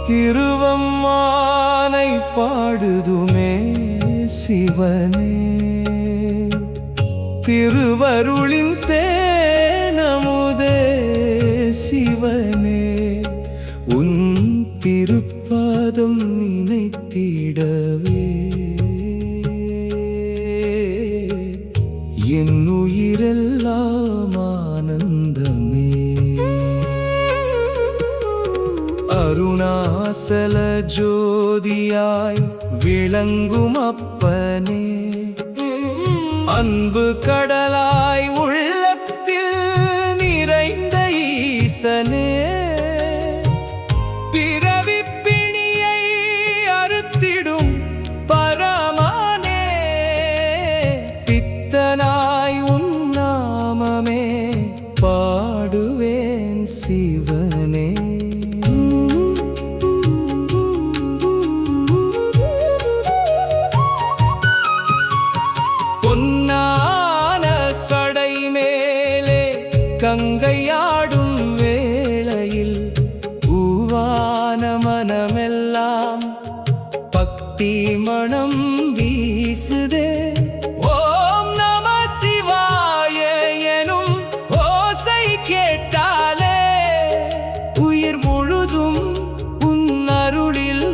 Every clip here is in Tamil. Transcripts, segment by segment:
திருவம்மானை பாடுதுமே சிவனே, திருவருளின் தேனமுதே சிவனே, உன் திருப்பாதம் நினைத்திடவே என் உயிரெல்லாம் ஆனந்தமே. அருணாசல ஜோதியாய் விளங்கும் அப்பனே, அன்பு கடலாய் உள்ளத்தில் நிறைந்த ஈசனே, பிறவி பிணியை அறுத்திடும் பரமானே, பித்தனாய் உன் நாமமே பாடுவேன் சிவனே. கங்கையாடும் வேளையில் பூவான மனமெல்லாம் பக்தி மணம் வீசுதே. ஓம் நம சிவாய எனும் ஓசை கேட்டாலே உயிர் முழுதும் உன் அருளில்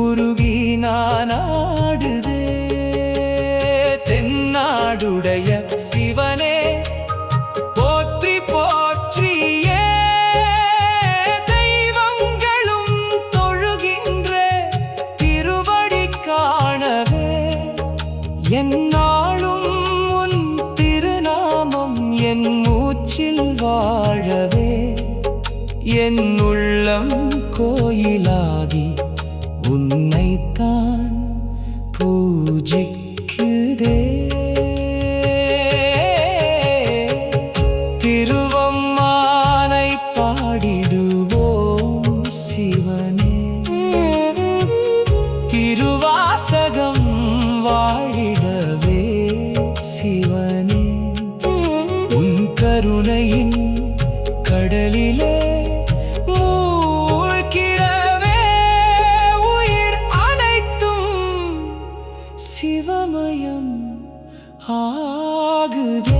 உருகி நானாடுதே. தென்னாடுடைய சிவனே போற்றி போற்றியே, தெய்வங்களும் தொழுகின்ற திருவடி காணவே, எந்நாளும் உன் திருநாமம் என் மூச்சில் வாழவே, என் உள்ளம் கோயிலாகி உன்னைத்தான் பூஜிக்குதே. திருவாசகம் வாழிடவே சிவனே, உன் கருணையின் கடலிலே மூழ்கிடவே உயிர் அனைத்தும் சிவமயம் ஆகுதே.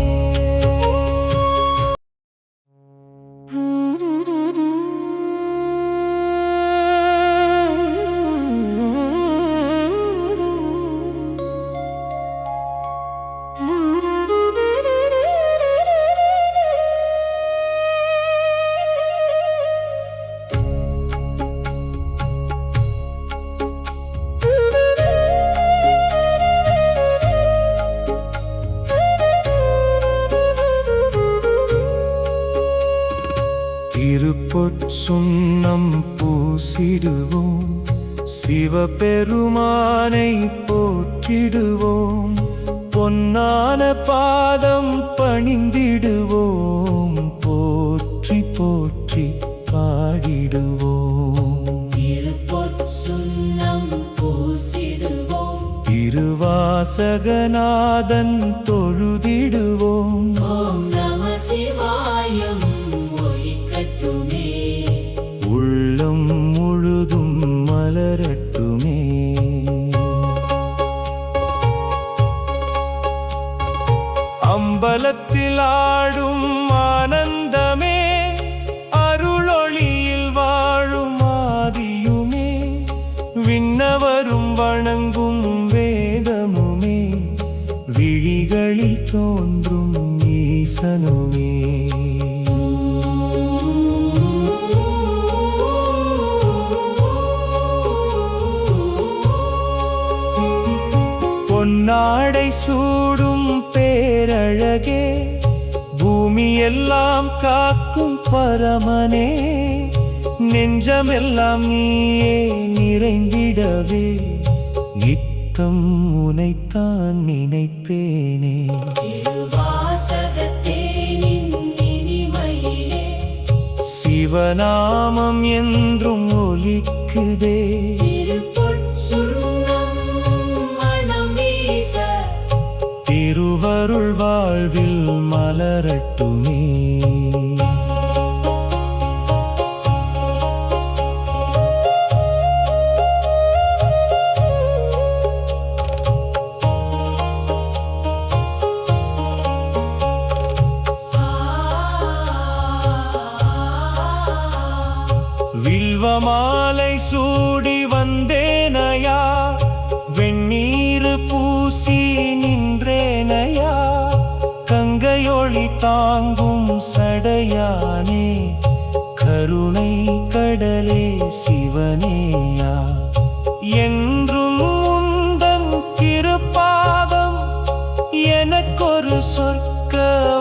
திருப்பொற்சுன்னம் பூசிடுவோம், சிவபெருமானை போற்றிடுவோம், பொன்னான பாதம் பணிந்திடுவோம், போற்றி போற்றி பாடிடுவோம். திருப்பொற்சுன்னம் பூசிடுவோம், திருவாசகநாதன் தொழுதிடுவோம். ஓம் நம சிவாயம் ஒலிக்கட்டுமே, உள்ளம் முழுதும் மலரட்டுமே. அம்பலத்தில் ஆடும் ஆனந்தமே, அருளொளியில் வாழும் ஆதியுமே, விண்ணவரும் வணங்கும் வேதமுமே, விழிகளில் தோன்றும் ஈசனுமே. பொன்னாடை சூடும் பேரழகே, பூமியெல்லாம் காக்கும் பரமனே, நெஞ்சமெல்லாம் நீயே நிறைந்திடவே நித்தம் உனைத்தான் நினைப்பேனே. திருவாசகத்தேனின் இனிமையிலே சிவநாமம் என்றும் ஒலிக்குதே. திருப்பொற்சுண்ணம் மணம் வீச திருவருள் வாழ்வில் மலரட்டுமே. வில்வமாலை சூடி வந்தேனையா, வெண்ணீர் பூசி நின்றேனையா, கங்கையொளி தாங்கும் சடையானே, கருணை கடலே சிவனேயா. என்றும் உந்தன் திருப்பாதம் எனக்கொரு சொர்க்க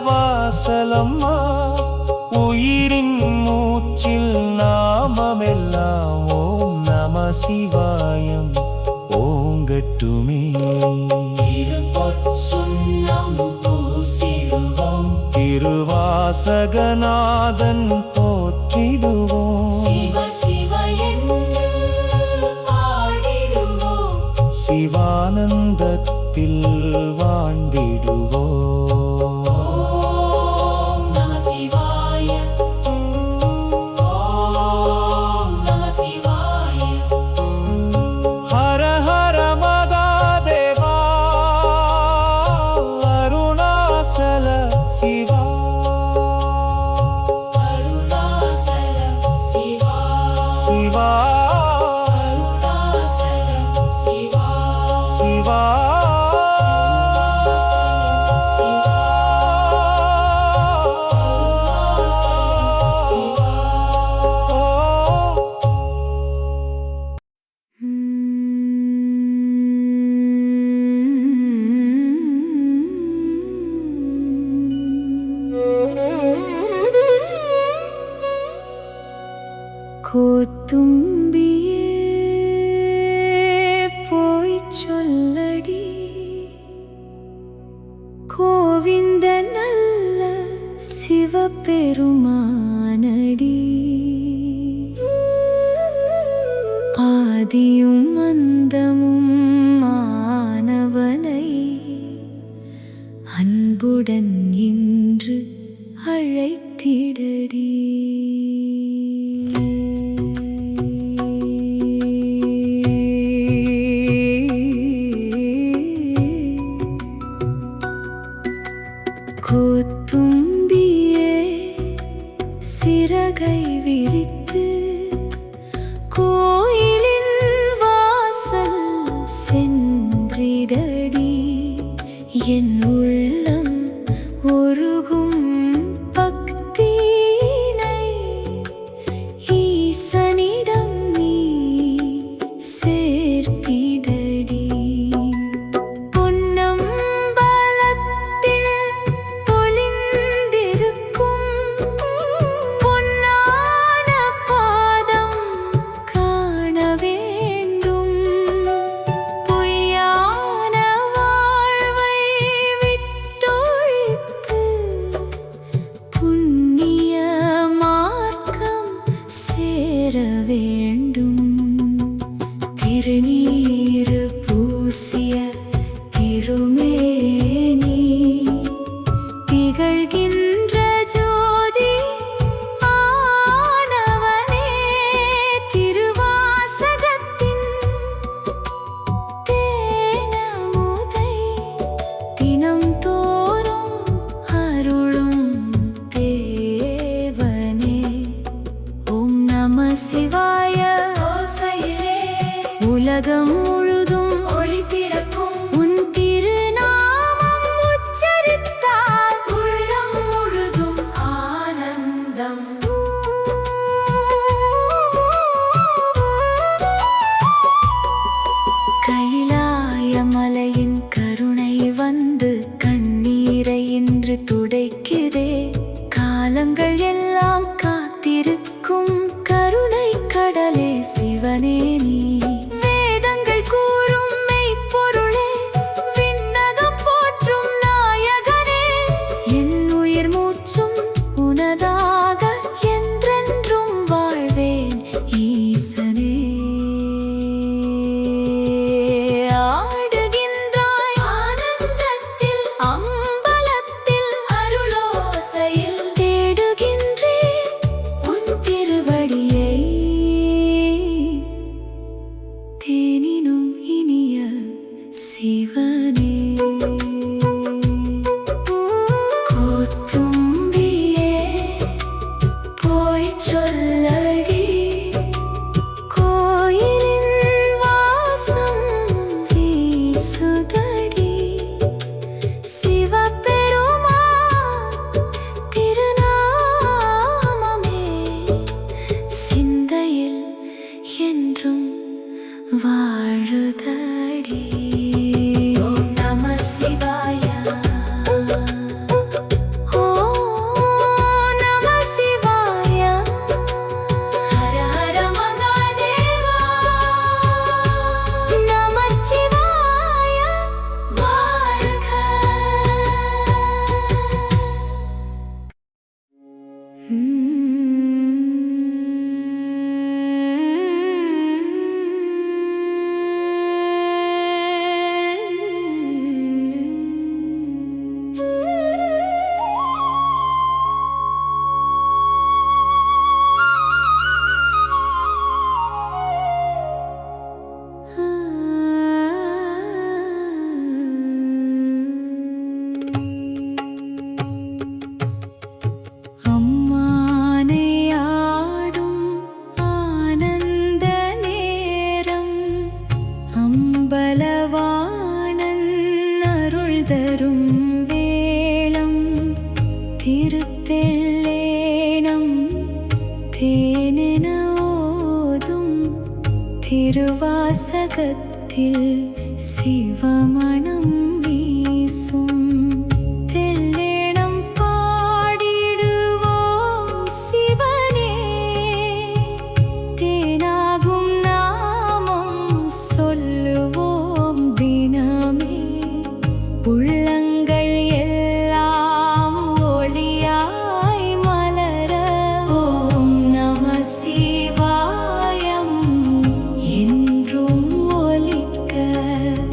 வாசலம்மா. உயிரின் மூச்சில் நாமமெல்லாம் ஓம் நம சிவாயம் ஓங்கட்டுமே. திருப்பொற்சுண்ணம் பூசிடுவோம், திருவாசகநாதன் போற்றிடுவோம், சிவ சிவ என்று பாடிடுவோம், சிவானந்தத்தில் வாழ்ந்திடுவோம். ஓம் நம சிவாய, ஓம் நம சிவாய. ஹர ஹர மகாதேவா, அருணாசல சிவா, அருணாசல சிவா, சிவா அருணாசல சிவா, சிவா. கோத்தும்பியே போய் சொல்லடி, கோவிந்த நல்ல சிவபெருமானடி. ஆதியும் அந்தமும் ஆனவனை அன்புடன் இன்று அழைத்திடடி. கோத்தும்பியே சிறகை விரித்து கோயிலின் வாசல் சென்றிடடி. என் உள்ளம் ஒருகும் பக்தினை ஈசனிடம் நீ சேர்த்திடடி. பொன்னம்பலத்தில் பொலிந்திருக்கும் பொன்னான பாதம் காண வேண்டும். பொய்யான வாழ்வை விட்டொழித்து புண்ணிய மார்க்கம் சேர வேண்டும். திருநீறு பூசிய திருமேனி திகழ்கின்ற ஜோதி ஆனவனே, திருவாசகத்தின் தேனமுதை தினம் தோறும் அருளும் தேவனே. ஓம் நம சிவாய ஓசையிலே உலகம் முழுதும் ஒளி பிறக்கும். உன் திருநாமம் உச்சரித்தால் உள்ளம் முழுதும் ஆனந்தம். கைலாய மலையின் கருணை சிவனே நீ. வேதங்கள் கூறும் மெய்ப்பொருளே, விண்ணகம் போற்றும் நாயகனே, என் உயிர் மூச்சும் உனதாக என்றென்றும் வாழ்வேன் ஈசனே. ஆடுகின்றாய் ஆனந்தத்தில் அம்பலத்தில் அருளோசையில், தேடுகின்றேன் உன் திருவடியை. தேனினும் இனிய சிவனே. கோத்தும்பியே போய் சொல்லடி, கோயிலின் வாசம் வீசுதடி. சிவபெருமான் திருநாமமே சிந்தையில் என்றும் வாழுதடி. ஓம் நம சிவாய. ஓம் நம சிவாய. ஹர ஹர மகாதேவா. நமச்சிவாய வாழ்க. அம்மானை ஆடும் ஆனந்த நேரம், அம்பலவாணன் அருள் தரும் வேளம், திருத்தெல்லேனம் தேனென ஓதும் திருவாசகத்தில் சிவமணம் வீசும். தெல்லேனம் பாடிடுவோம் சிவனே, தேனாகும் நாமம் சொல்லுவோம் தினமே. உள்ளங்கள் எல்லாம் ஒளியாய் மலர, ஓம் நம சிவாயம் என்றும் ஒலிக்க.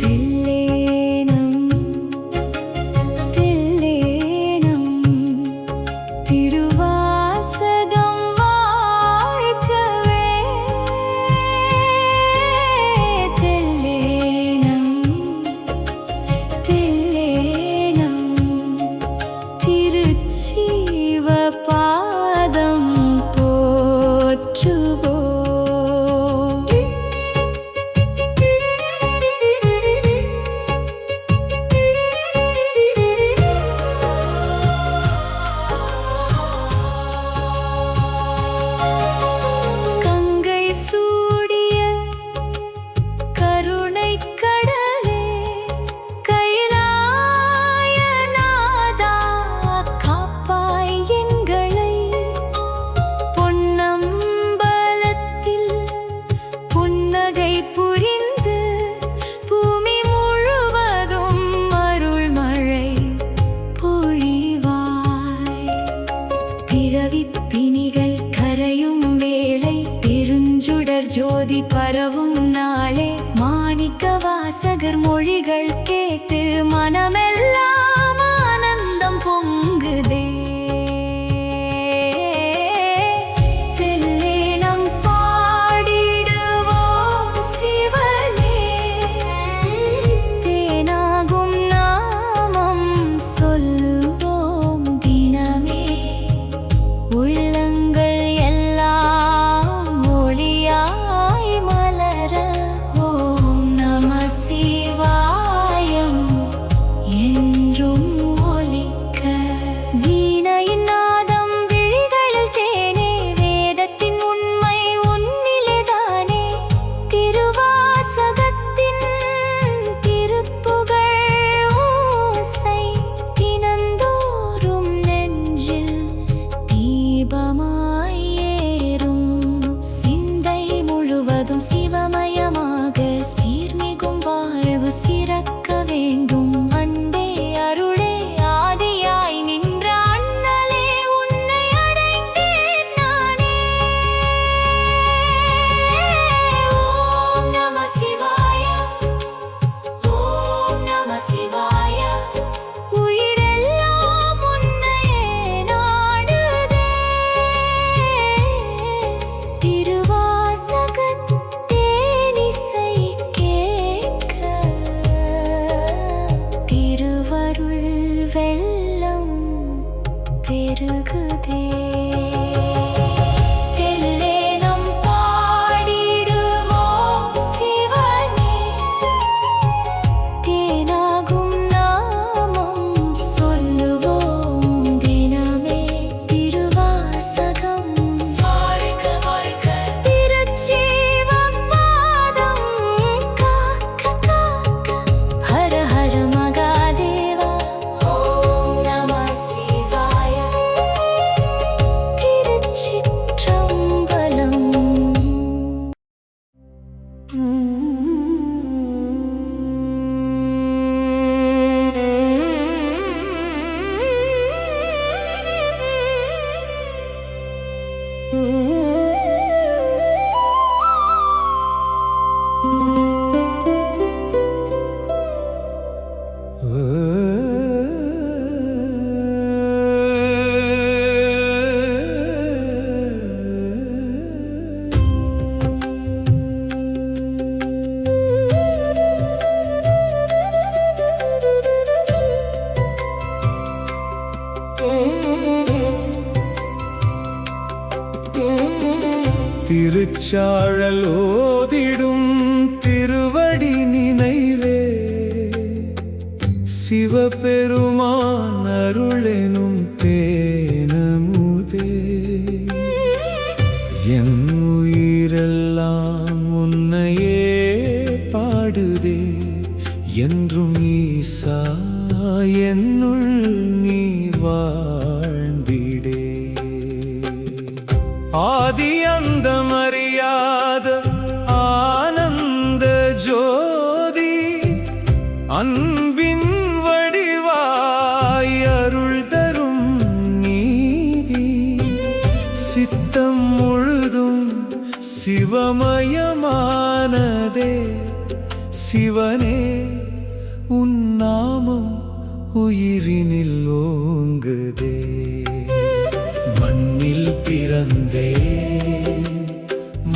தெல்லேனம் தெல்லேனம் திருவாசகம் வாழ்க்கவே. தெல்லேனம் தெல்லேனம் திருச்சீவ பாதம் போற்றுவோம். கங்கை சூடிய கருணைக் கடலே, கைலாயநாதா காப்பாய் எங்களை. பொன்னம்பலத்தில் புன்னகை புரிந்து பூமி முழுவதும் அருள்மழை பொழிவாய். பிறவிப் பிணிகள் கரையும் வேளை, பெருஞ்சுடர் ஜோதி பரவும் நாளே, மாணிக்க வாசகர் மொழிகள் கேட்டு மனமெல்லாம் ஆனந்தம் பொங்குதே. தெல்லேனம் பாடிடுவோம் சிவனே, தேனாகும் நாமம் சொல்லுவோம் தினமே. உள்ளங்கள் எல்லாம் ஒளியாய் மலர, ஓம் நம சிவாயம் என்றும் திருச்சாழல் ஓதிடும் திருவடி நினைவே சிவபெருமான் அருளெனும் தேனமுதே என் உயிரெல்லாம் உன்னையே பாடுதே என்றும் ஈசா என்னுள் நீ வாழ்ந்திடே ஆதி அந்தமறியாத ஆனந்த ஜோதி அன்பின் வடிவாய் அருள் தரும் நீதி சித்தம் முழுதும் சிவமயமானதே சிவனே உன் நாமம் உயிரினில் ஓங்குதே மண்ணில் பிறந்தே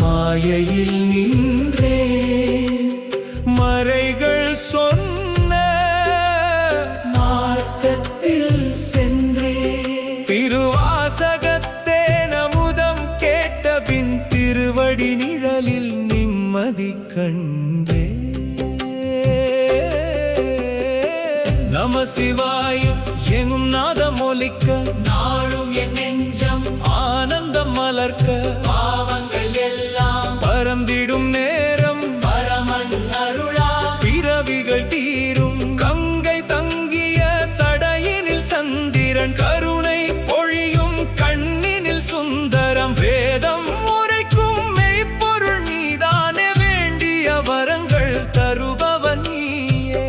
மாயையில் நின்றே மறைகள் சொன்ன மார்க்கத்தில் சென்றே திருவாசகத்தே நமுதம் கேட்ட பின் திருவடி நிழலில் நிம்மதி கண்டே நம சிவாய எங்கும் நாதம் ஒலிக்க நாளும் என் நெஞ்சம் ஆனந்தம் மலர்க்க பாவங்கள் எல்லாம் பரந்திடும் நேரம் பரமன் அருளா பிறவிகள் தீரும் கங்கை தங்கிய சடையினில் சந்திரன் கருணை பொழியும் கண்ணினில் சுந்தரம் வேதம் உரைக்கும் மெய்ப்பொருள் நீதானே வேண்டிய வரங்கள் தருபவன் நீயே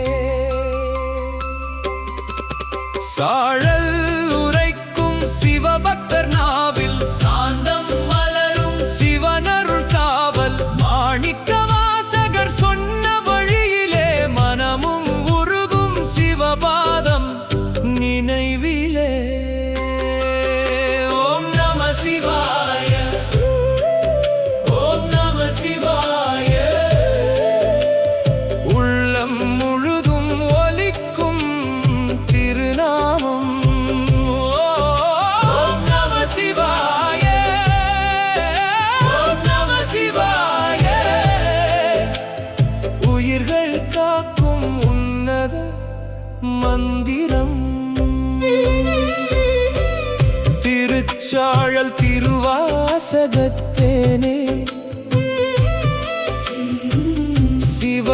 சாழல் உரைக்கும் சிவபக்தர் நாவில் சாந்தம் மலரும் சிவனருள் காவல் மாணிக்க வாசகர் சொன்ன வழியிலே மனமும் உருகும் சிவபாதம் நினைவிலே ஓம் நம சிவாய ஓம் நம சிவாய உள்ளம் முழுதும் ஒலிக்கும் திருநாமம் ஓம் நம சிவாய ஓம் நம சிவாய உயிர்கள் காக்கும் உன்னத மந்திரம் திருச்சாழல் திருவாசகத்தேனே சிவ